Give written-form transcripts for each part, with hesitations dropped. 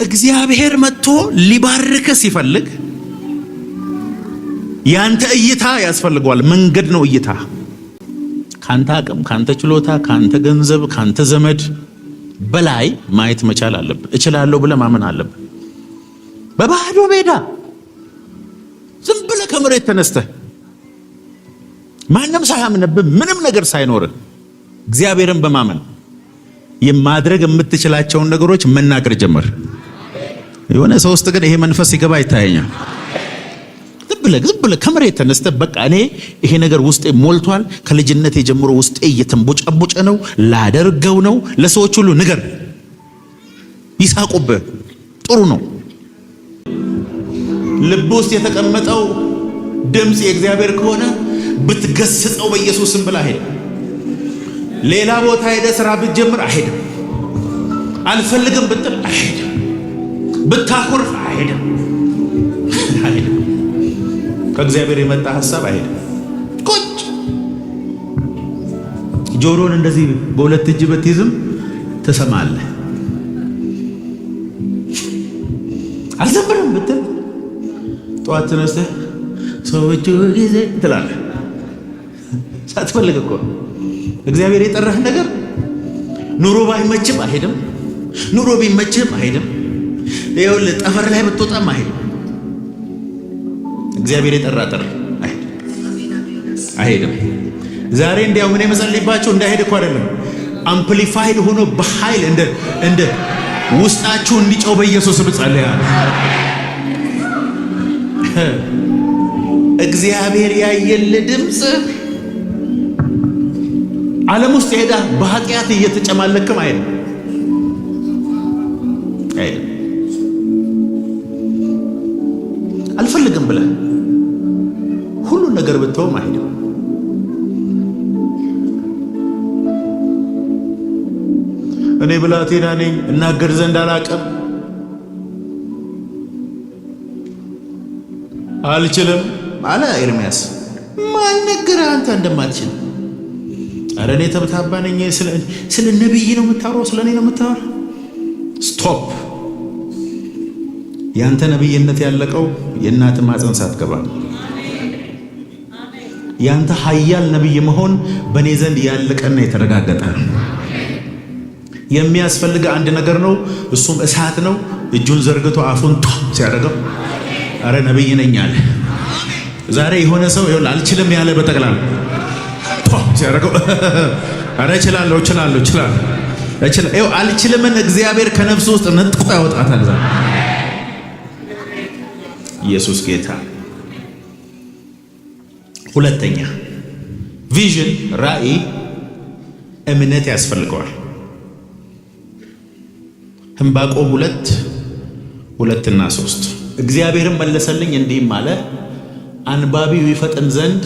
እግዚአብሔር መጥቶ ሊባርክ ሲፈልግ ያንተ እይታ ያስፈልገዋል። መንገድ ነው እይታ። ካንተ አቅም፣ ካንተ ችሎታ፣ ካንተ ገንዘብ፣ ካንተ ዘመድ በላይ ማየት መቻል አለብህ። እችላለሁ ብለህ ማመን አለብህ። በባዶ ሜዳ ዝም ብለህ ከመሬት ተነስተህ ማንም ሳያምንብህ ምንም ነገር ሳይኖርህ እግዚአብሔርን በማመን የማድረግ የምትችላቸውን ነገሮች መናገር ጀመር። የሆነ ሰው ውስጥ ግን ይሄ መንፈስ ሲገባ ይታየኛል። ዝም ብለህ ከመሬት ተነስተህ በቃ እኔ ይሄ ነገር ውስጤ ሞልቷል፣ ከልጅነቴ ጀምሮ ውስጤ እየተንቦጫቦጨ ነው፣ ላደርገው ነው። ለሰዎች ሁሉ ንገር፣ ይሳቁብህ። ጥሩ ነው። ልብ ውስጥ የተቀመጠው ድምፅ የእግዚአብሔር ከሆነ ብትገስጸው በኢየሱስ ስም ብላ ሄደ። ሌላ ቦታ ሄደ ስራ ብትጀምር አይሄድም። አልፈልግም ብትል አይሄድም። ብታኮርፍ አይሄድም። ከእግዚአብሔር የመጣ ሐሳብ አይሄድም። ቁጭ ጆሮን እንደዚህ በሁለት እጅ ብትይዝም ትሰማለህ። አልዘምርም ብትል ጠዋት ተነስተህ ሰዎቹ ጊዜ ትላለህ። ሳትፈልግ እኮ እግዚአብሔር የጠራህ ነገር ኑሮ ባይመችም አይሄድም። ኑሮ ቢመችም አይሄድም። ይኸውልህ ጠፈር ላይ ብትወጣም አይሄድም። እግዚአብሔር የጠራ ጥሪ አይሄድም። ዛሬ እንዲያው ምን የመጸልይባችሁ እንዳይሄድ እኮ አይደለም፣ አምፕሊፋይድ ሆኖ በኃይል እንደ ውስጣችሁ እንዲጨው በኢየሱስ ስም ጸልያለሁ። እግዚአብሔር ያየልህ ድምፅ ዓለም ውስጥ ሄዳ በኃጢአት እየተጨማለክም አይደለም። አልፈልግም ብለህ ሁሉን ነገር ብትተውም አይደለም። እኔ ብላቴና ነኝ እናገር ዘንድ አላቅም አልችልም አለ ኤርምያስ። ማን ነገረህ አንተ እንደማትችል? አረ እኔ ተብታባ ነኝ። ስለ ነብይ ነው የምታወራው? ስለ እኔ ነው የምታወራው? ስቶፕ። ያንተ ነብይነት ያለቀው የእናት ማፀን ሳትገባ። ያንተ ኃያል ነብይ መሆን በእኔ ዘንድ ያለቀና የተረጋገጠ ነው። የሚያስፈልግ አንድ ነገር ነው፣ እሱም እሳት ነው። እጁን ዘርግቶ አፉን ሲያደርገው አረ ነብይ ነኝ አለ። ዛሬ የሆነ ሰው ይኸውልህ አልችልም ያለ በጠቅላላ ሲያደርገው አረ እችላለሁ ይኸው አልችልምን እግዚአብሔር ከነፍሱ ውስጥ ነጥቆ ያወጣታል። ዛሬ ኢየሱስ ጌታ። ሁለተኛ ቪዥን ራእይ እምነት ያስፈልገዋል። ዕንባቆም 2:2-3 እግዚአብሔርም መለሰልኝ እንዲህም አለ፣ አንባቢው ይፈጥን ዘንድ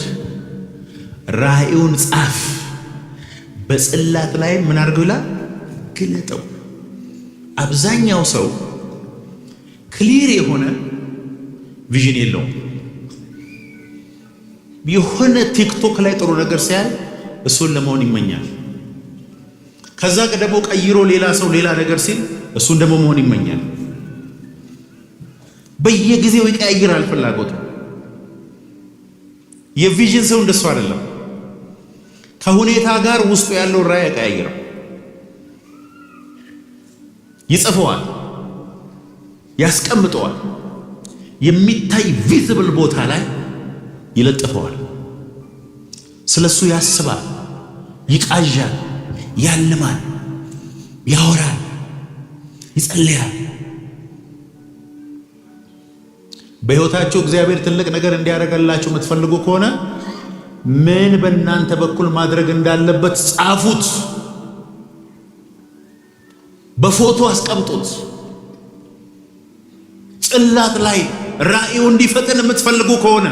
ራእዩን ጻፍ፣ በጽላት ላይ ምን አድርገው ይላል ግለጠው። አብዛኛው ሰው ክሊር የሆነ ቪዥን የለውም። የሆነ ቲክቶክ ላይ ጥሩ ነገር ሲያይ እሱን ለመሆን ይመኛል። ከዛ ደግሞ ቀይሮ ሌላ ሰው ሌላ ነገር ሲል እሱን ደግሞ መሆን ይመኛል። በየጊዜው ይቀያይራል ፍላጎቱ። የቪዥን ሰው እንደሱ አይደለም። ከሁኔታ ጋር ውስጡ ያለው ራእይ ያቀያይራል፣ ይጽፈዋል፣ ያስቀምጠዋል፣ የሚታይ ቪዚብል ቦታ ላይ ይለጥፈዋል። ስለሱ ያስባል፣ ይቃዣል፣ ያልማል፣ ያወራል፣ ይጸልያል። በሕይወታችሁ እግዚአብሔር ትልቅ ነገር እንዲያደርግላችሁ የምትፈልጉ ከሆነ ምን በእናንተ በኩል ማድረግ እንዳለበት ጻፉት፣ በፎቶ አስቀምጡት። ጽላት ላይ ራእዩ እንዲፈጥን የምትፈልጉ ከሆነ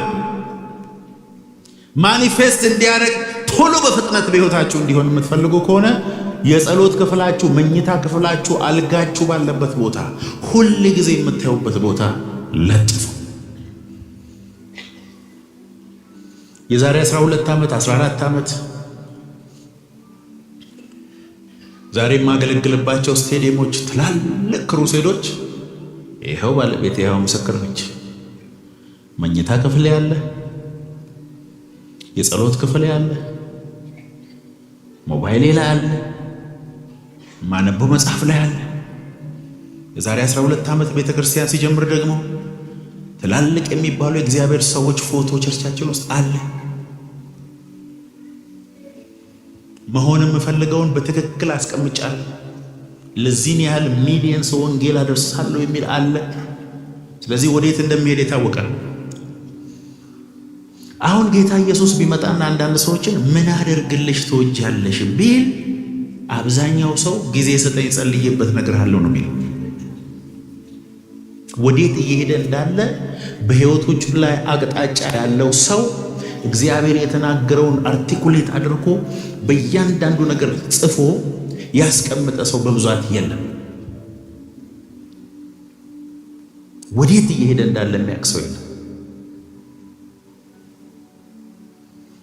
ማኒፌስት እንዲያደርግ ቶሎ በፍጥነት በሕይወታችሁ እንዲሆን የምትፈልጉ ከሆነ የጸሎት ክፍላችሁ፣ መኝታ ክፍላችሁ፣ አልጋችሁ ባለበት ቦታ፣ ሁል ጊዜ የምታዩበት ቦታ ለጥፉ። የዛሬ 12 ዓመት 14 ዓመት ዛሬ የማገለግልባቸው ስቴዲየሞች፣ ትላልቅ ክሩሴዶች ይኸው ባለቤት ይኸው ምስክር ነች። መኝታ ክፍል ያለ፣ የጸሎት ክፍል ያለ፣ ሞባይል ላይ አለ፣ ማነበው መጽሐፍ ላይ አለ። የዛሬ 12 ዓመት ቤተክርስቲያን ሲጀምር ደግሞ ትላልቅ የሚባሉ የእግዚአብሔር ሰዎች ፎቶ ቸርቻችን ውስጥ አለ። መሆንም ፈልገውን በትክክል አስቀምጫለሁ። ለዚህን ያህል ሚሊየን ሰው ወንጌል አደርሳለሁ የሚል አለ። ስለዚህ ወዴት እንደሚሄድ የታወቀ ነው። አሁን ጌታ ኢየሱስ ቢመጣና አንዳንድ ሰዎችን ምን አደርግልሽ ትወጃለሽ ቢል አብዛኛው ሰው ጊዜ ሰጠኝ ጸልይበት ነገር አለው ነው የሚለው። ወዴት እየሄደ እንዳለ በህይወቶቹ ላይ አቅጣጫ ያለው ሰው እግዚአብሔር የተናገረውን አርቲኩሌት አድርጎ በእያንዳንዱ ነገር ጽፎ ያስቀመጠ ሰው በብዛት የለም። ወዴት እየሄደ እንዳለ የሚያውቅ ሰው የለም።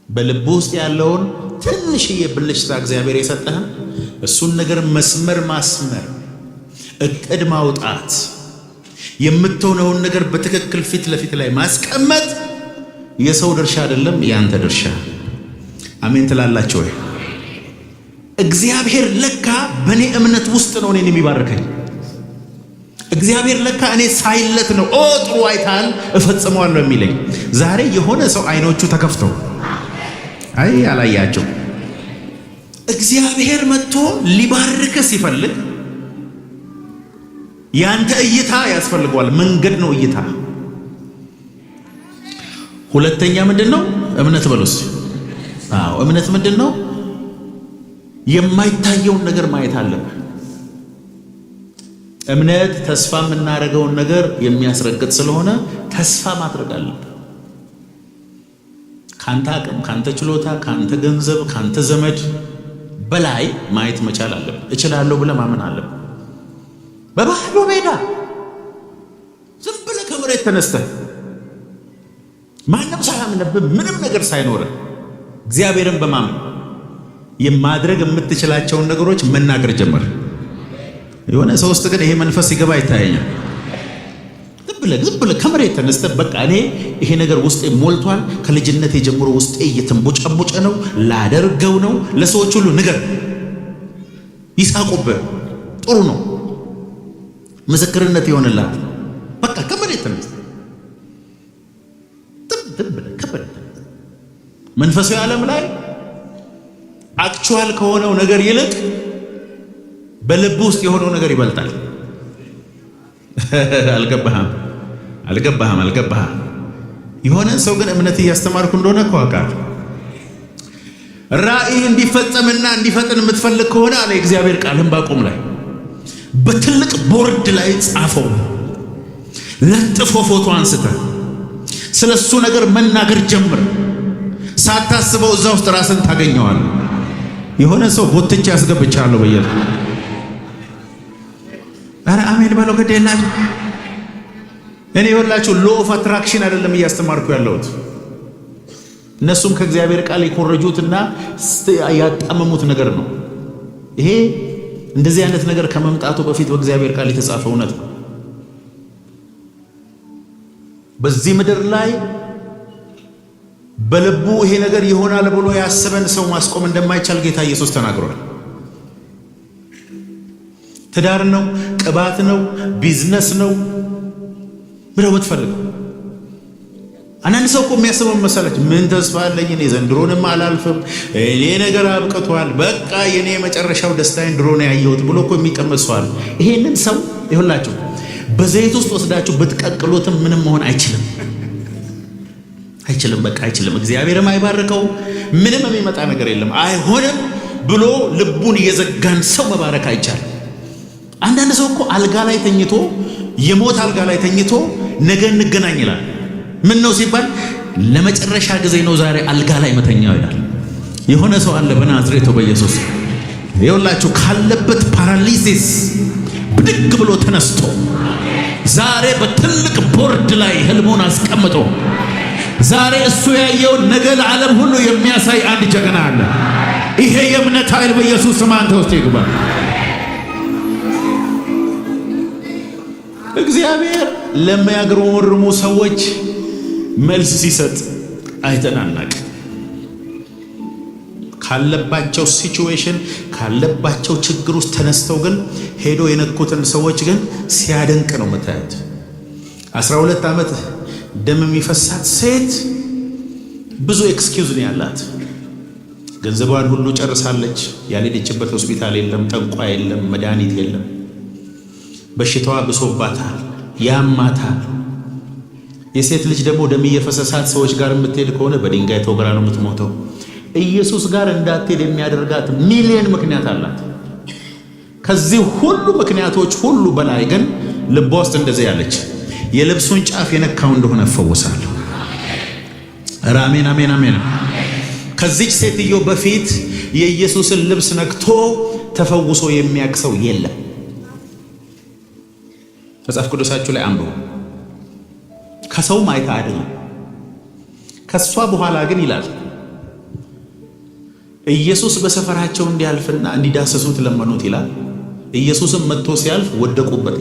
በልብ ውስጥ ያለውን ትንሽዬ ብልጭታ እግዚአብሔር የሰጠህን እሱን ነገር መስመር ማስመር፣ እቅድ ማውጣት፣ የምትሆነውን ነገር በትክክል ፊት ለፊት ላይ ማስቀመጥ የሰው ድርሻ አይደለም፣ ያንተ ድርሻ። አሜን ትላላችሁ ወይ? እግዚአብሔር ለካ በእኔ እምነት ውስጥ ነው እኔን የሚባርከኝ። እግዚአብሔር ለካ እኔ ሳይለት ነው ጥሩ አይታል እፈጽመዋለሁ የሚለኝ። ዛሬ የሆነ ሰው አይኖቹ ተከፍተው አይ አላያቸው። እግዚአብሔር መጥቶ ሊባርከ ሲፈልግ ያንተ እይታ ያስፈልገዋል። መንገድ ነው እይታ። ሁለተኛ ምንድነው? እምነት በሉስ። አዎ እምነት ምንድነው? የማይታየውን ነገር ማየት አለብህ። እምነት ተስፋ የምናደርገውን ነገር የሚያስረግጥ ስለሆነ ተስፋ ማድረግ አለብህ። ካንተ አቅም፣ ካንተ ችሎታ፣ ካንተ ገንዘብ፣ ካንተ ዘመድ በላይ ማየት መቻል አለብህ። እችላለሁ ብለህ ማመን አለብህ። በባዶ ሜዳ ዝም ብለህ ከመሬት ተነስተህ ማንም ሳያምንብህ ምንም ነገር ሳይኖርህ እግዚአብሔርን በማመን የማድረግ የምትችላቸውን ነገሮች መናገር ጀመር። የሆነ ሰው ውስጥ ግን ይሄ መንፈስ ሲገባ ይታየኛል። ዝም ብለህ ከመሬት ተነስተህ በቃ እኔ ይሄ ነገር ውስጤ ሞልቷል፣ ከልጅነቴ ጀምሮ ውስጤ እየተንቦጫቦጨ ነው፣ ላደርገው ነው፣ ለሰዎች ሁሉ ንገር፣ ይሳቁብህ፣ ጥሩ ነው፣ ምስክርነት ይሆንልሃል። በቃ ከመሬት ተነስተህ መንፈሳዊ ዓለም ላይ አክቹዋል ከሆነው ነገር ይልቅ በልብ ውስጥ የሆነው ነገር ይበልጣል። አልገባህም። የሆነ ሰው ግን እምነት እያስተማርኩ እንደሆነ ከዋቃል ራእይ እንዲፈጸምና እንዲፈጥን የምትፈልግ ከሆነ አለ እግዚአብሔር ቃል ዕንባቆም ላይ በትልቅ ቦርድ ላይ ጻፈው፣ ለጥፎ ፎቶ አንስተ ስለሱ ነገር መናገር ጀምር። ሳታስበው እዛ ውስጥ ራስን ታገኘዋለህ። የሆነ ሰው ጎትቼ ያስገብቻለሁ በየለ አረ አሜን ባለው ከደላችሁ እኔ ይወላችሁ ሎ ኦፍ አትራክሽን አይደለም እያስተማርኩ ያለሁት። እነሱም ከእግዚአብሔር ቃል የኮረጁትና ያጣመሙት ነገር ነው። ይሄ እንደዚህ አይነት ነገር ከመምጣቱ በፊት በእግዚአብሔር ቃል የተጻፈ እውነት ነው። በዚህ ምድር ላይ በልቡ ይሄ ነገር ይሆናል ብሎ ያስበን ሰው ማስቆም እንደማይቻል ጌታ ኢየሱስ ተናግሯል። ትዳር ነው፣ ቅባት ነው፣ ቢዝነስ ነው ብለው ብትፈልግ አንዳንድ ሰው እኮ የሚያስበው መሰላችሁ ምን ተስፋ አለኝ እኔ ዘንድሮንም አላልፍም፣ እኔ ነገር አብቅቷል፣ በቃ የኔ መጨረሻው ደስታዬን ድሮ ነው ያየሁት ብሎ እኮ የሚቀመጥ ሰው አለ። ይሄንን ሰው ይሁላችሁ በዘይት ውስጥ ወስዳችሁ ብትቀቅሉትም ምንም መሆን አይችልም። በቃ አይችልም። እግዚአብሔርም አይባርከው፣ ምንም የሚመጣ ነገር የለም። አይሆንም ብሎ ልቡን የዘጋን ሰው መባረክ አይቻልም። አንዳንድ ሰው እኮ አልጋ ላይ ተኝቶ የሞት አልጋ ላይ ተኝቶ ነገ እንገናኝ ይላል። ምን ነው ሲባል ለመጨረሻ ጊዜ ነው ዛሬ አልጋ ላይ መተኛው ይላል። የሆነ ሰው አለ በናዝሬቱ በኢየሱስ ይኸውላችሁ ካለበት ፓራሊሲስ ብድግ ብሎ ተነስቶ ዛሬ በትልቅ ቦርድ ላይ ህልሙን አስቀምጦ ዛሬ እሱ ያየውን ነገ ለዓለም ሁሉ የሚያሳይ አንድ ጀግና አለ። ይሄ የእምነት ኃይል በኢየሱስ ስም አንተ ውስጥ ይግባ። እግዚአብሔር ለሚያጉረመርሙ ሰዎች መልስ ሲሰጥ አይተናናቅ። ካለባቸው ሲቹዌሽን ካለባቸው ችግር ውስጥ ተነስተው ግን ሄዶ የነኩትን ሰዎች ግን ሲያደንቅ ነው የምታዩት። 12 ዓመት ደም የሚፈሳት ሴት ብዙ ኤክስኪውዝ ነው ያላት። ገንዘቧን ሁሉ ጨርሳለች። ያልሄደችበት ሆስፒታል የለም፣ ጠንቋይ የለም፣ መድኃኒት የለም። በሽታዋ ብሶባታል፣ ያማታል። የሴት ልጅ ደግሞ ደም እየፈሰሳት ሰዎች ጋር የምትሄድ ከሆነ በድንጋይ ተወግራ ነው የምትሞተው። ኢየሱስ ጋር እንዳትሄድ የሚያደርጋት ሚሊዮን ምክንያት አላት። ከዚህ ሁሉ ምክንያቶች ሁሉ በላይ ግን ልቧ ውስጥ እንደዚህ ያለች የልብሱን ጫፍ የነካው እንደሆነ እፈወሳለሁ። አሜን አሜን አሜን። ከዚች ሴትዮ በፊት የኢየሱስን ልብስ ነክቶ ተፈውሶ የሚያውቅ ሰው የለም። መጽሐፍ ቅዱሳችሁ ላይ አንብቡ። ከሰውም አይታ አይደለም። ከሷ በኋላ ግን ይላል ኢየሱስ በሰፈራቸው እንዲያልፍና እንዲዳሰሱት ለመኑት ይላል። ኢየሱስም መጥቶ ሲያልፍ ወደቁበት።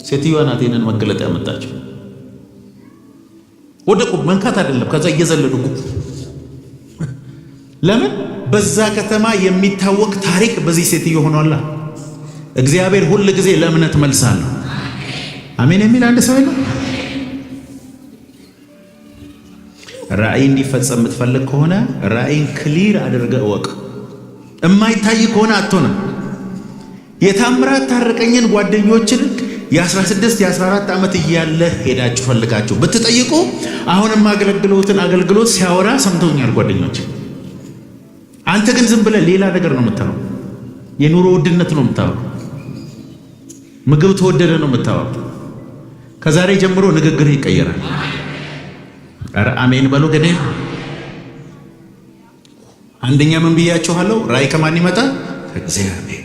ሴትዮዋ ናት ይህንን መገለጥ ያመጣቸው። ወደቁ፣ መንካት አይደለም። ከዛ እየዘለሉ ለምን? በዛ ከተማ የሚታወቅ ታሪክ በዚህ ሴትዮ ሆኗላ። እግዚአብሔር ሁል ጊዜ ለእምነት መልሳለሁ። አሜን የሚል አንድ ሰው የለም? ራእይ እንዲፈጸም የምትፈልግ ከሆነ ራእይን ክሊር አድርገህ እወቅ። እማይታይ ከሆነ አትሆንም። የታምራት ታረቀኝን ጓደኞችን የ16 የ14 ዓመት እያለ ሄዳችሁ ፈልጋችሁ ብትጠይቁ አሁንም አገልግሎት ሲያወራ ሰምተውኛል ጓደኞች። አንተ ግን ዝም ብለህ ሌላ ነገር ነው የምታወራው። የኑሮ ውድነት ነው የምታወራው። ምግብ ተወደደ ነው የምታወራው። ከዛሬ ጀምሮ ንግግር ይቀየራል። ኧረ አሜን በሉ። ግን አንደኛ ምን ብያችኋለሁ? ራእይ ከማን ይመጣል? ከእግዚአብሔር።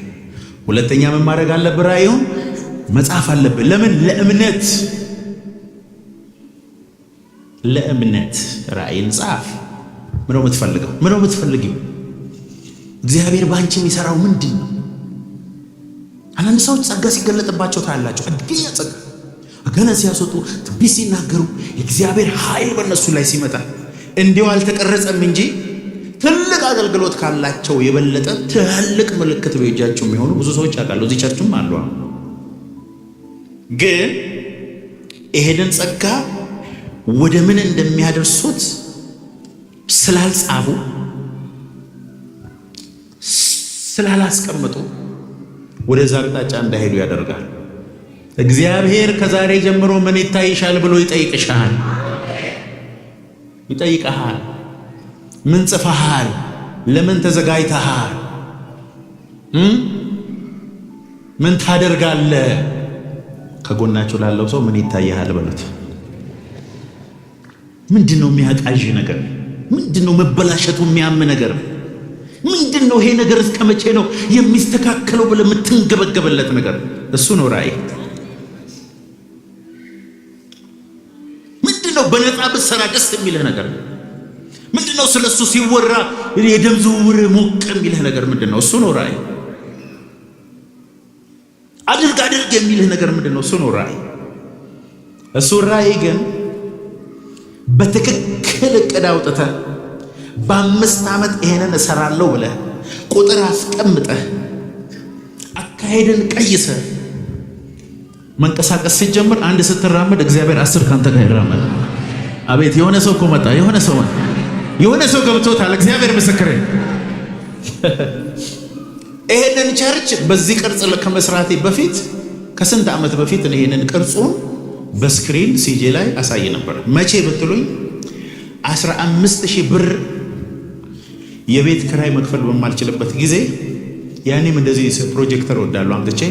ሁለተኛ ምን ማድረግ አለብህ? ራእዩን መጻፍ አለብህ። ለምን? ለእምነት ራእይን ጻፍ። ምነው የምትፈልገው? ምነው የምትፈልጊው? እግዚአብሔር ባንቺ የሚሰራው ምንድን ነው? አንዳንድ ሰዎች ጸጋ ሲገለጥባቸው ታያላቸው። አድገኛ ጸጋ ገና ሲያስወጡ ትንቢት ሲናገሩ የእግዚአብሔር ኃይል በእነሱ ላይ ሲመጣ እንዲሁ አልተቀረጸም እንጂ ትልቅ አገልግሎት ካላቸው የበለጠ ትልቅ ምልክት በእጃቸው የሚሆኑ ብዙ ሰዎች ያውቃሉ። እዚህ ቸርችም አሉ። ግን ይሄንን ጸጋ ወደ ምን እንደሚያደርሱት ስላልጻፉ ስላላስቀምጡ ወደዛ አቅጣጫ እንዳይሄዱ ያደርጋል። እግዚአብሔር ከዛሬ ጀምሮ ምን ይታይሻል ብሎ ይጠይቅሻል፣ ይጠይቅሃል። ምን ጽፈሃል? ለምን ተዘጋጅተሃል? ምን ታደርጋለህ? ከጎናችሁ ላለው ሰው ምን ይታይሃል በሉት። ምንድነው የሚያቃዥ ነገር? ምንድነው መበላሸቱ የሚያም ነገር? ምንድነው ይሄ ነገር? እስከ መቼ ነው የሚስተካከለው ብለህ የምትንገበገበለት ነገር? እሱ ነው ራእይ። ምንድነው በነፃ ብትሰራ ደስ የሚልህ ነገር? ምንድነው ስለሱ ሲወራ የደም ዝውውር ሞቅ የሚልህ ነገር? ምንድነው? እሱ ነው ራእይ። አድርግ የሚልህ ነገር ምንድነው? እሱ ነው ራእይ። እሱ ራእይ ግን በትክክል እቅድ አውጥተህ በ5 ዓመት ይሄንን እሰራለሁ ብለህ ቁጥር አስቀምጠህ አካሄድን ቀይሰህ መንቀሳቀስ ሲጀምር አንድ ስትራመድ እግዚአብሔር 10 ካንተ ጋር ይራመድ። አቤት! የሆነ ሰው እኮ መጣ። የሆነ ሰው ገብቶታል። እግዚአብሔር ምስክሬ። ይሄንን ቸርች በዚህ ቅርጽ ከመስራቴ በፊት ከስንት ዓመት በፊት ይሄንን ቅርጹን በስክሪን ሲጄ ላይ አሳይ ነበር። መቼ ብትሉኝ 15,000 ብር የቤት ክራይ መክፈል በማልችልበት ጊዜ ያኔም እንደዚህ ፕሮጀክተር ወዳለው አምጥቼ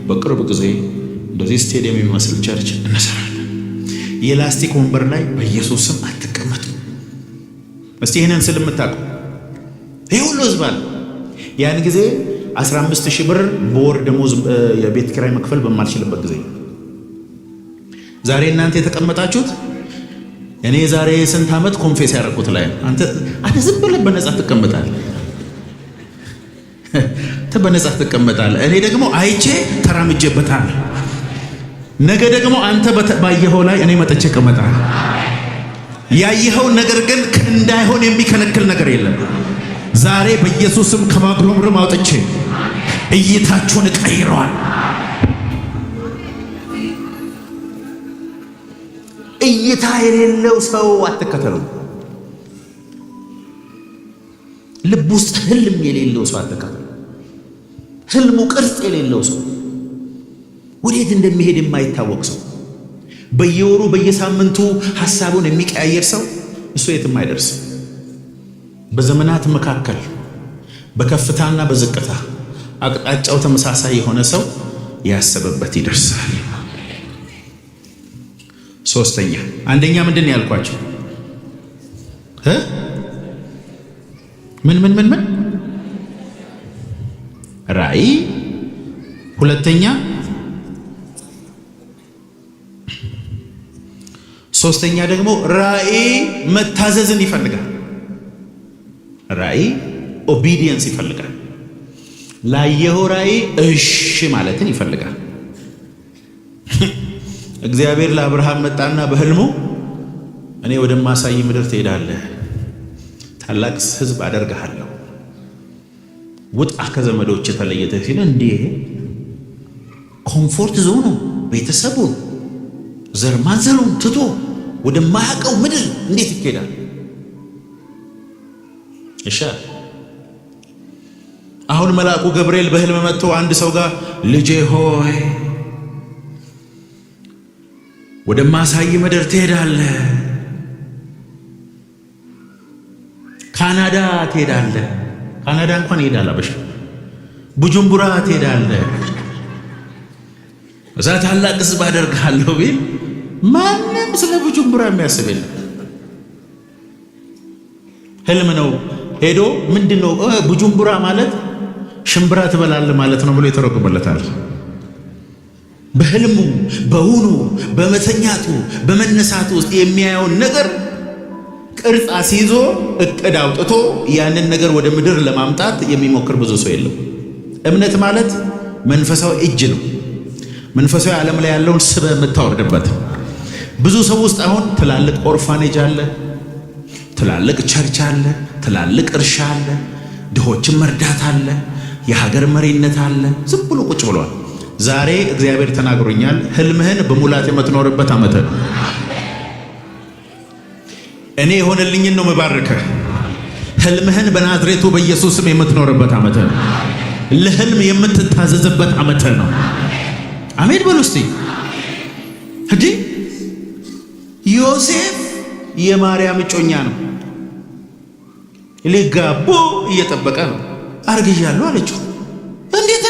በቅርብ ጊዜ እንደዚህ ስቴዲየም የሚመስል ቸርች እንሰራለን። የላስቲክ ወንበር ላይ በኢየሱስ ስም አትቀመጡ። እስቲ ይሄንን ስለምታውቁ ይሄ ሁሉ ህዝብ አለ። ያን ጊዜ 15,000 ብር በወር ደሞዝ የቤት ክራይ መክፈል በማልችልበት ጊዜ ዛሬ እናንተ የተቀመጣችሁት እኔ ዛሬ ስንት ዓመት ኮንፌስ ያደረኩት ላይ አንተ ዝም ብለህ በነጻ ትቀመጣለህ። በነጻ ትቀመጣለህ። እኔ ደግሞ አይቼ ተራምጄበታለሁ። ነገ ደግሞ አንተ ባየኸው ላይ እኔ መጥቼ እቀመጣለሁ። ያየኸውን ነገር ግን እንዳይሆን የሚከለክል ነገር የለም። ዛሬ በኢየሱስም ከማጉረምረም አውጥቼ እይታችሁን እቀይረዋል። እይታ የሌለው ሰው አትከተሉ። ልብ ውስጥ ህልም የሌለው ሰው አትከተሉ። ህልሙ ቅርጽ የሌለው ሰው፣ ወዴት እንደሚሄድ የማይታወቅ ሰው፣ በየወሩ በየሳምንቱ ሐሳቡን የሚቀያየር ሰው እሱ የትም አይደርስም። በዘመናት መካከል በከፍታና በዝቅታ አቅጣጫው ተመሳሳይ የሆነ ሰው ያሰበበት ይደርሳል። ሶስተኛ አንደኛ ምንድን ነው ያልኳቸው? ምን ራእይ። ሁለተኛ ሶስተኛ ደግሞ ራእይ መታዘዝን ይፈልጋል። ራእይ ኦቢዲየንስ ይፈልጋል። ላየኸው ራእይ እሺ ማለትን ይፈልጋል። እግዚአብሔር ለአብርሃም መጣና በህልሙ እኔ ወደማሳይ ምድር ትሄዳለህ፣ ታላቅ ሕዝብ አደርግሃለሁ፣ ውጣ ከዘመዶች ተለይተህ ሲል እንዴ ኮምፎርት ዞኑ ቤተሰቡን ዘር ማንዘሩን ትቶ ወደማያውቀው ምድር እንዴት ይኬዳል? እሺ አሁን መልአኩ ገብርኤል በህልም መጥቶ አንድ ሰው ጋር ልጄ ሆይ ወደማሳይ ምድር ትሄዳለህ፣ ካናዳ ትሄዳለህ፣ ካናዳ እንኳን ይሄዳል አበሻ፣ ቡጁምቡራ ትሄዳለህ፣ እዛ ታላቅ ሕዝብ አደርግሃለሁ ቢል ማንም ስለ ቡጁምቡራ የሚያስብ የለም። ህልም ነው። ሄዶ ምንድነው ቡጁምቡራ ማለት ሽምብራ ትበላለህ ማለት ነው ብሎ ይተረጉምለታል። በህልሙ በውኑ በመተኛቱ በመነሳቱ ውስጥ የሚያየውን ነገር ቅርጽ አስይዞ እቅድ አውጥቶ ያንን ነገር ወደ ምድር ለማምጣት የሚሞክር ብዙ ሰው የለም። እምነት ማለት መንፈሳዊ እጅ ነው። መንፈሳዊ ዓለም ላይ ያለውን ስበ የምታወርድበት። ብዙ ሰው ውስጥ አሁን ትላልቅ ኦርፋኔጅ አለ፣ ትላልቅ ቸርች አለ፣ ትላልቅ እርሻ አለ፣ ድሆችን መርዳት አለ፣ የሀገር መሪነት አለ። ዝም ብሎ ቁጭ ብሏል። ዛሬ እግዚአብሔር ተናግሮኛል። ህልምህን በሙላት የምትኖርበት ዓመት ነው። እኔ የሆነልኝን ነው መባረከህ። ህልምህን በናዝሬቱ በኢየሱስም የምትኖርበት ዓመት ነው። ለህልም የምትታዘዝበት ዓመት ነው። አሜን በሉ እስቲ። እንዴ ዮሴፍ የማርያም እጮኛ ነው። ሊጋቡ እየጠበቀ ነው። አርግዣለሁ አለችው። እንዴት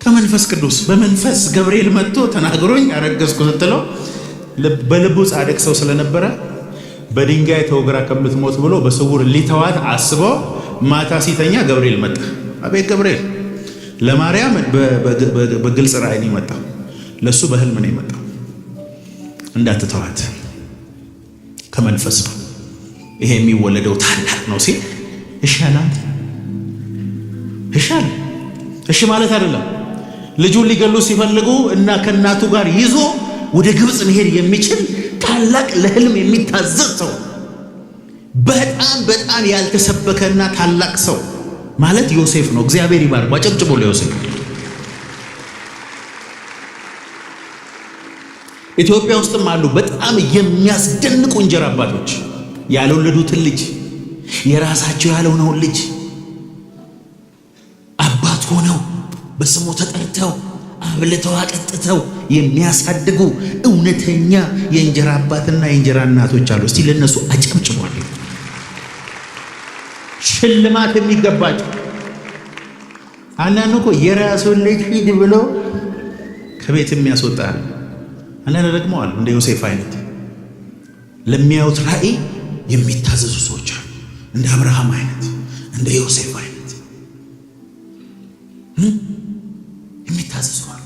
ከመንፈስ ቅዱስ በመንፈስ ገብርኤል መጥቶ ተናግሮኝ አረገዝኩ ስትለው በልቡ ጻድቅ ሰው ስለነበረ በድንጋይ ተወግራ ከምትሞት ብሎ በስውር ሊተዋት አስቦ ማታ ሲተኛ ገብርኤል መጣ። አቤት ገብርኤል ለማርያም በግልጽ ራእይ ነው የመጣው፣ ለሱ በህልም ነው የመጣው። እንዳትተዋት ከመንፈስ ነው ይሄ የሚወለደው ታላቅ ነው ሲል እሻላት እሻል እሺ ማለት አይደለም። ልጁን ሊገሉ ሲፈልጉ እና ከእናቱ ጋር ይዞ ወደ ግብፅ መሄድ የሚችል ታላቅ ለህልም የሚታዘዝ ሰው፣ በጣም ያልተሰበከና ታላቅ ሰው ማለት ዮሴፍ ነው። እግዚአብሔር ይባርክ። አጨብጭቦ ለዮሴፍ። ኢትዮጵያ ውስጥም አሉ በጣም የሚያስደንቁ እንጀራ አባቶች ያልወለዱትን ልጅ የራሳቸው ያልሆነውን ልጅ አባት ሆነው በስሙ ተጠርተው አብልተው አጠጥተው የሚያሳድጉ እውነተኛ የእንጀራ አባትና የእንጀራ እናቶች አሉ። እስቲ ለነሱ አጨብጭቧል። ሽልማት የሚገባቸው። አንዳንዱ እኮ የራሱን ልጅ ሂድ ብሎ ከቤት የሚያስወጣል። አንዳንዱ ደግሞ አሉ እንደ ዮሴፍ አይነት ለሚያዩት ራእይ የሚታዘዙ ሰዎች አሉ። እንደ አብርሃም አይነት፣ እንደ ዮሴፍ አይነት የሚታዘዙ አሉ።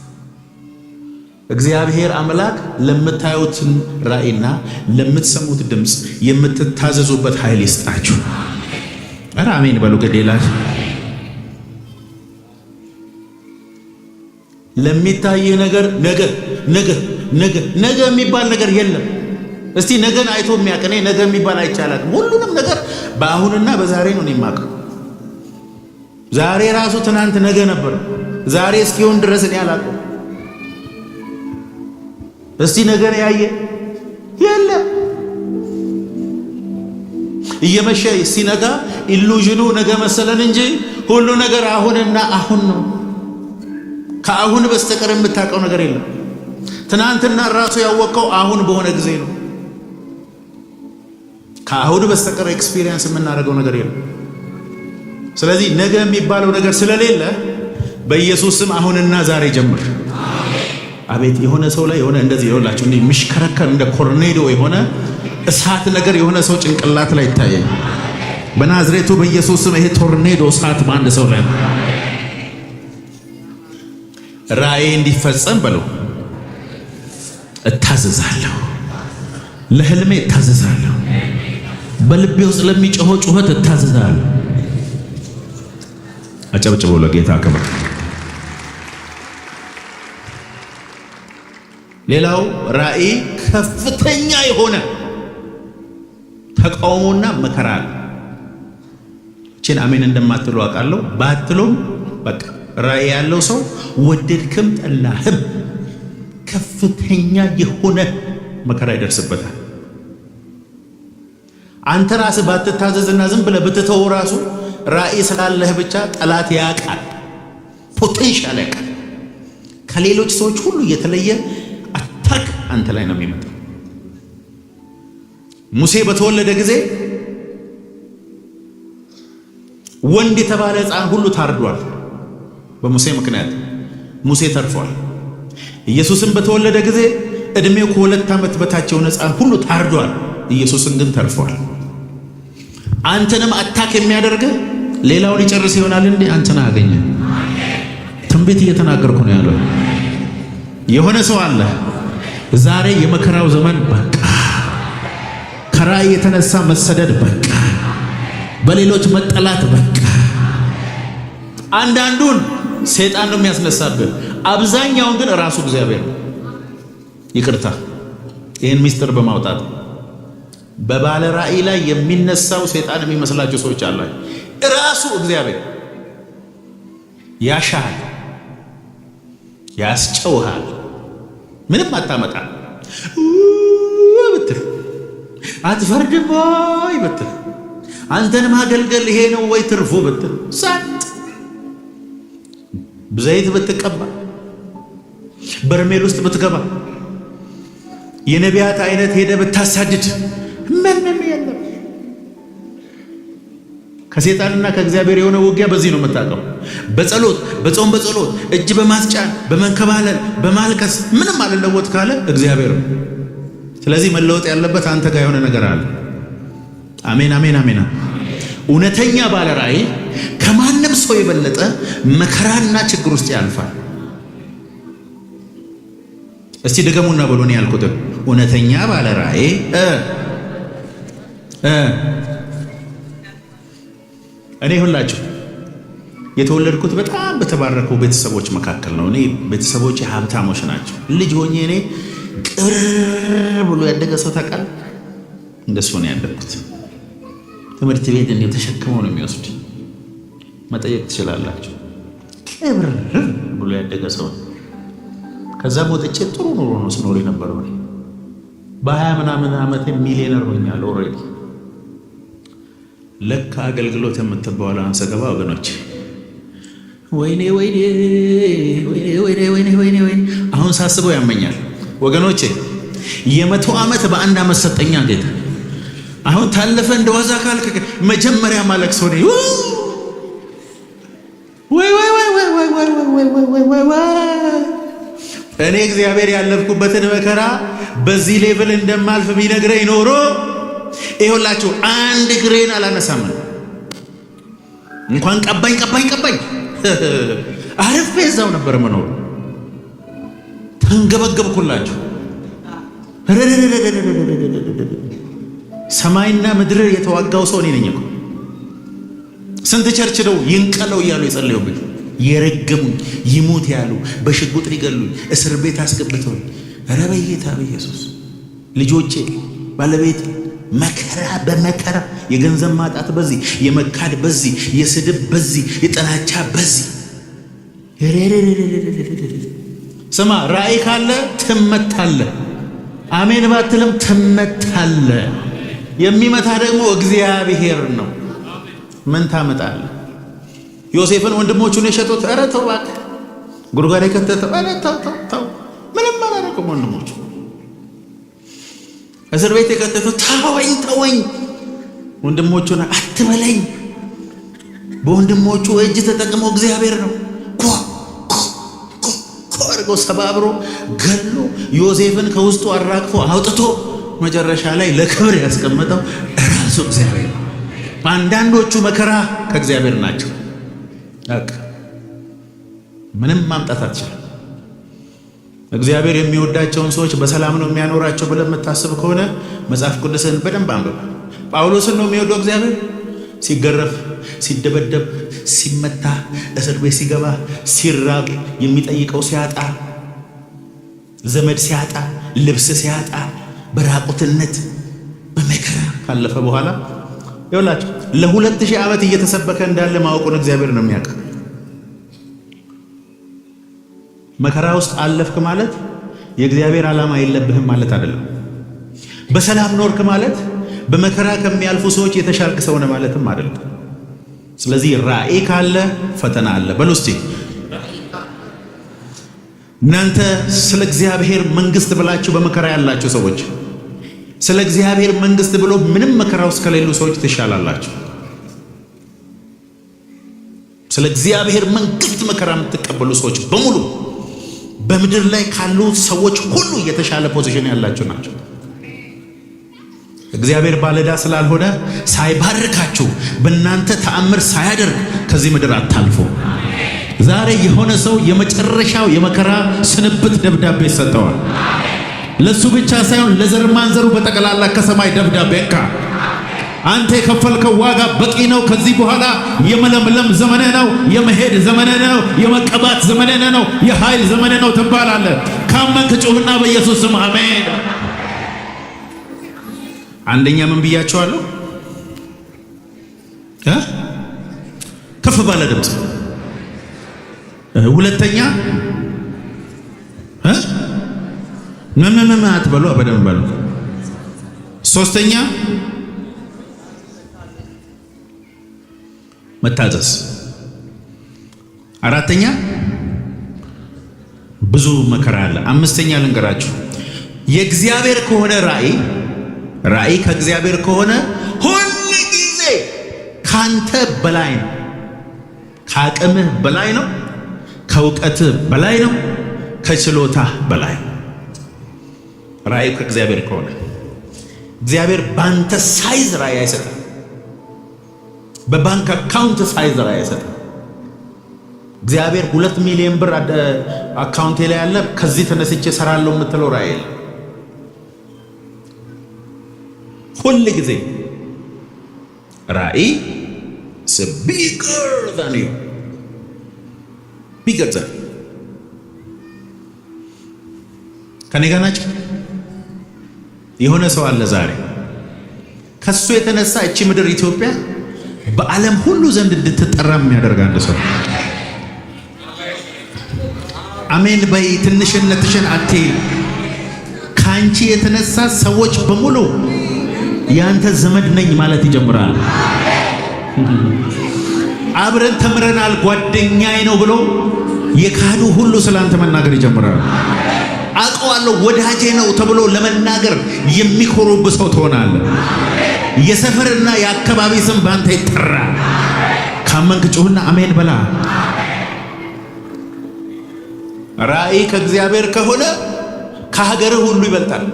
እግዚአብሔር አምላክ ለምታዩትን ራእይና ለምትሰሙት ድምፅ የምትታዘዙበት ኃይል ይስጣችሁ። ኧረ አሜን በሉ። ገዴላ ለሚታይ ነገር ነገ የሚባል ነገር የለም። እስቲ ነገን አይቶ የሚያቀኔ ነገ የሚባል አይቻላል። ሁሉንም ነገር በአሁንና በዛሬ ነው የማውቀው። ዛሬ ራሱ ትናንት ነገ ነበር። ዛሬ እስኪሆን ድረስ እኔ አላውቅም። እስቲ ነገን ያየ የለም። እየመሸ ሲነጋ ኢሉዥኑ ነገ መሰለን እንጂ ሁሉ ነገር አሁንና አሁን ነው። ከአሁን በስተቀር የምታውቀው ነገር የለም። ትናንትና ራሱ ያወቀው አሁን በሆነ ጊዜ ነው። ከአሁን በስተቀር ኤክስፒሪየንስ የምናደርገው ነገር የለም። ስለዚህ ነገ የሚባለው ነገር ስለሌለ በኢየሱስ ስም አሁንና ዛሬ ጀምር። አቤት የሆነ ሰው ላይ የሆነ እንደዚህ ይኸውላችሁ እንዲህ የሚሽከረከር እንደ ኮርኔዶ የሆነ እሳት ነገር የሆነ ሰው ጭንቅላት ላይ ይታያል። በናዝሬቱ በኢየሱስ ስም ይሄ ቶርኔዶ እሳት በአንድ ሰው ላይ ራእይ እንዲፈጸም በለው እታዘዛለሁ። ለህልሜ እታዘዛለሁ። በልቤ ውስጥ ለሚጮኸው ጩኸት እታዘዛለሁ። አጨብጭበው ለጌታ ክብር። ሌላው ራእይ ከፍተኛ የሆነ ተቃውሞና መከራ አለ። እቺን አሜን እንደማትሉ አውቃለሁ። ባትሉም በቃ ራእይ ያለው ሰው ወደድክም ጠላህም ከፍተኛ የሆነ መከራ ይደርስበታል። አንተ ራስህ ባትታዘዝና ዝም ብለህ ብትተው ራሱ ራእይ ስላለህ ብቻ ጠላት ያውቃል፣ ፖቴንሻል ያውቃል። ከሌሎች ሰዎች ሁሉ የተለየ አታክ አንተ ላይ ነው የሚመጣው። ሙሴ በተወለደ ጊዜ ወንድ የተባለ ሕፃን ሁሉ ታርዷል። በሙሴ ምክንያት ሙሴ ተርፏል። ኢየሱስን በተወለደ ጊዜ እድሜው ከ2 ዓመት በታች የሆነ ሕፃን ሁሉ ታርዷል። ኢየሱስን ግን ተርፏል። አንተንም አታክ የሚያደርግ ሌላውን ይጨርስ ይሆናል እንዴ? አንተን አገኘ። ትንቢት እየተናገርኩ ነው ያለው። የሆነ ሰው አለ ዛሬ የመከራው ዘመን በቃ፣ ከራእይ የተነሳ መሰደድ በቃ፣ በሌሎች መጠላት በቃ። አንዳንዱን ሰይጣን ነው የሚያስነሳብህ፣ አብዛኛውን ግን ራሱ እግዚአብሔር ነው። ይቅርታ ይህን ሚስጥር በማውጣት በባለ ራእይ ላይ የሚነሳው ሰይጣን የሚመስላቸው ሰዎች አላቸው። ራሱ እግዚአብሔር ያሻል፣ ያስጨውሃል። ምንም አታመጣ ብትል አትፈርድም ወይ ብትል አንተን ማገልገል ይሄ ነው ወይ ትርፉ ብትል ሳት ዘይት ብትቀባ በርሜል ውስጥ ብትገባ የነቢያት አይነት ሄደ ብታሳድድ ምንም የለም። ከሰይጣንና ከእግዚአብሔር የሆነ ውጊያ በዚህ ነው የምታውቀው። በጸሎት በጾም በጸሎት እጅ በማስጫን በመንከባለል በማልቀስ ምንም አልለወጥ ካለ እግዚአብሔር ነው። ስለዚህ መለወጥ ያለበት አንተ ጋር የሆነ ነገር አለ። አሜን አሜን አሜን። እውነተኛ ባለ ራእይ ከማንም ሰው የበለጠ መከራና ችግር ውስጥ ያልፋል። እስቲ ድገሙና በሉ እኔ ያልኩት እውነተኛ ባለ ራእይ እኔ ሁላችሁ የተወለድኩት በጣም በተባረኩ ቤተሰቦች መካከል ነው። እኔ ቤተሰቦቼ ሀብታሞች ናቸው። ልጅ ሆኜ እኔ ቅር ብሎ ያደገ ሰው ታውቃለህ? እንደሱ ነው ያደግኩት። ትምህርት ቤት እንዴ ተሸክመው ነው የሚወስድ። መጠየቅ ትችላላችሁ። ቅር ብሎ ያደገ ሰው። ከዛ ወጥቼ ጥሩ ኑሮ ነው ስኖር የነበረው። በ20 ምናምን ዓመቴ ሚሊዮነር ሆኛለሁ ኦልሬዲ። ለካ አገልግሎት የምትባለው አንሰገባ ወገኖች፣ ወይኔ ወይኔ ወይኔ ወይኔ ወይኔ ወይኔ ወይኔ አሁን ሳስበው ያመኛል ወገኖቼ። የ100 ዓመት በ1 ዓመት ሰጠኛ ጌታ። አሁን ታለፈ እንደዋዛ ካልክ መጀመሪያ ማለቅ ሰው ነው። ወይ ወይ ወይ ወይ ወይ ወይ ወይ ወይ ወይ እኔ እግዚአብሔር ያለፍኩበትን መከራ በዚህ ሌቭል እንደማልፍ ቢነግረኝ ኖሮ ይኸውላችሁ አንድ ግሬን አላነሳም። እንኳን ቀባኝ ቀባኝ ቀባኝ አረፍ እዛው ነበር መኖር። ተንገበገብኩላችሁ። ሰማይና ምድር የተዋጋው ሰው እኔ ነኝ እኮ። ስንት ቸርች ነው ይንቀለው እያሉ የጸለዩብኝ። የረገሙኝ ይሞት ያሉ በሽጉጥ ሊገሉኝ እስር ቤት አስገብተውኝ ኧረ በጌታ በኢየሱስ ልጆቼ ባለቤት መከራ በመከራ የገንዘብ ማጣት በዚህ የመካድ በዚህ የስድብ በዚህ የጥላቻ በዚህ ስማ ራእይ ካለ ትመታለህ። አሜን ባትልም ትመታለህ። የሚመታ ደግሞ እግዚአብሔር ነው። ምን ታመጣለህ? ዮሴፍን ወንድሞቹን የሸጡት ኧረ ተው እባክህ ጉድጓድ የከተተው ኧረ ተው ምንም አላደረጉም። ወንድሞቹ እስር ቤት የከተተው ተወኝ ወንድሞቹን አትበለኝ። በወንድሞቹ እጅ ተጠቅሞ እግዚአብሔር ነው አድርጎ ሰባብሮ ገሎ ዮሴፍን ከውስጡ አራግፎ አውጥቶ መጨረሻ ላይ ለክብር ያስቀመጠው ራሱ እግዚአብሔር ነው። አንዳንዶቹ መከራ ከእግዚአብሔር ናቸው። ምንም ማምጣት አትችልም። እግዚአብሔር የሚወዳቸውን ሰዎች በሰላም ነው የሚያኖራቸው ብለህ የምታስብ ከሆነ መጽሐፍ ቅዱስን በደንብ አንብብ። ጳውሎስን ነው የሚወደው እግዚአብሔር። ሲገረፍ፣ ሲደበደብ፣ ሲመታ፣ እስር ቤት ሲገባ፣ ሲራብ፣ የሚጠይቀው ሲያጣ፣ ዘመድ ሲያጣ፣ ልብስ ሲያጣ፣ በራቁትነት በመከራ ካለፈ በኋላ ይኸውላችሁ ለ2000 ዓመት እየተሰበከ እንዳለ ማወቁን እግዚአብሔር ነው የሚያውቅ። መከራ ውስጥ አለፍክ ማለት የእግዚአብሔር ዓላማ የለብህም ማለት አይደለም። በሰላም ኖርክ ማለት በመከራ ከሚያልፉ ሰዎች የተሻልክ ሰው ነህ ማለትም አይደለም። ስለዚህ ራእይ ካለ ፈተና አለ። በሉ እስቲ እናንተ ስለ እግዚአብሔር መንግስት ብላችሁ በመከራ ያላችሁ ሰዎች ስለ እግዚአብሔር መንግስት ብሎ ምንም መከራ ውስጥ ከሌሉ ሰዎች ትሻላላችሁ። ስለ እግዚአብሔር መንግስት መከራ የምትቀበሉ ሰዎች በሙሉ በምድር ላይ ካሉ ሰዎች ሁሉ የተሻለ ፖዚሽን ያላችሁ ናቸው። እግዚአብሔር ባለዳ ስላልሆነ ሳይባርካችሁ በእናንተ ተአምር ሳያደርግ ከዚህ ምድር አታልፉ። ዛሬ የሆነ ሰው የመጨረሻው የመከራ ስንብት ደብዳቤ ይሰጠዋል። ለሱ ብቻ ሳይሆን ለዘር ማንዘሩ በጠቅላላ ከሰማይ ደብዳቤ እንካ። አንተ የከፈልከው ዋጋ በቂ ነው። ከዚህ በኋላ የመለምለም ዘመንህ ነው፣ የመሄድ ዘመንህ ነው፣ የመቀባት ዘመንህ ነው፣ የኃይል ዘመንህ ነው ትባላለህ። ካመንክ ጩህና በኢየሱስ ስም አሜን። አንደኛ ምን ብያቸዋለሁ? ከፍ ባለ ድምፅ። ሁለተኛ ምን አትበሉ፣ በደንብ በሉ። ሶስተኛ መታዘዝ። አራተኛ ብዙ መከራ አለ። አምስተኛ ልንገራችሁ፣ የእግዚአብሔር ከሆነ ራእይ ከእግዚአብሔር ከሆነ ሁሉ ጊዜ ካንተ በላይ ነው። ከአቅምህ በላይ ነው። ከእውቀትህ በላይ ነው። ከችሎታህ በላይ ነው። ራእይ ከእግዚአብሔር ከሆነ እግዚአብሔር ባንተ ሳይዝ ራእይ አይሰጥም። በባንክ አካውንት ሳይዝ ራእይ አይሰጥም። እግዚአብሔር 2 ሚሊዮን ብር አካውንቴ ላይ ያለ ከዚህ ተነስቼ ሰራለሁ የምትለው ራእይ የለም። ሁሉ ጊዜ ራእይ bigger than you bigger than ከኔ ጋር ናቸው። የሆነ ሰው አለ ዛሬ ከሱ የተነሳ እቺ ምድር ኢትዮጵያ በዓለም ሁሉ ዘንድ እንድትጠራ የሚያደርግ አንድ ሰው። አሜን በይ። ትንሽነትሽን አትይ። ካንቺ የተነሳ ሰዎች በሙሉ ያንተ ዘመድ ነኝ ማለት ይጀምራል። አብረን ተምረናል ጓደኛዬ ነው ብሎ የካዱ ሁሉ ስላንተ መናገር ይጀምራል። አውቀዋለሁ ወዳጄ ነው ተብሎ ለመናገር የሚኮሩብ ሰው ትሆናለህ። የሰፈርና የአካባቢ ስም ባንተ ይጠራል። ካመንክ ጩህና አሜን በላ። ራእይ ከእግዚአብሔር ከሆነ ከሀገር ሁሉ ይበልጣል።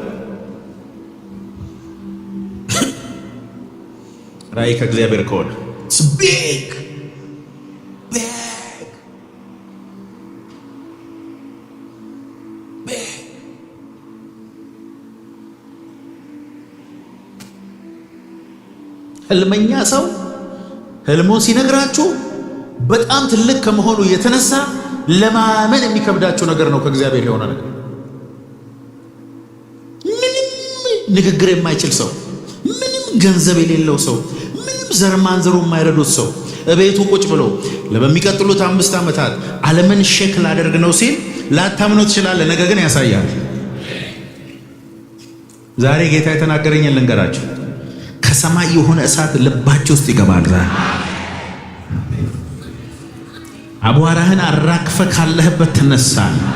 ራእይ ከእግዚአብሔር ከሆነ big ህልመኛ ሰው ህልሞን ሲነግራችሁ በጣም ትልቅ ከመሆኑ የተነሳ ለማመን የሚከብዳቸው ነገር ነው። ከእግዚአብሔር የሆነ ነገር ምንም ንግግር የማይችል ሰው፣ ምንም ገንዘብ የሌለው ሰው፣ ምንም ዘር ማንዘሩ የማይረዱት ሰው እቤቱ ቁጭ ብሎ ለበሚቀጥሉት 5 ዓመታት ዓለምን ሼክ ላደርግ ነው ሲል ላታምነው ትችላለህ። ነገ ግን ያሳያል። ዛሬ ጌታ የተናገረኝን ልንገራችሁ። ከሰማይ የሆነ እሳት ልባችሁ ውስጥ ይገባል። ዛሬ አቧራህን አራግፈ ካለህበት ትነሳለህ።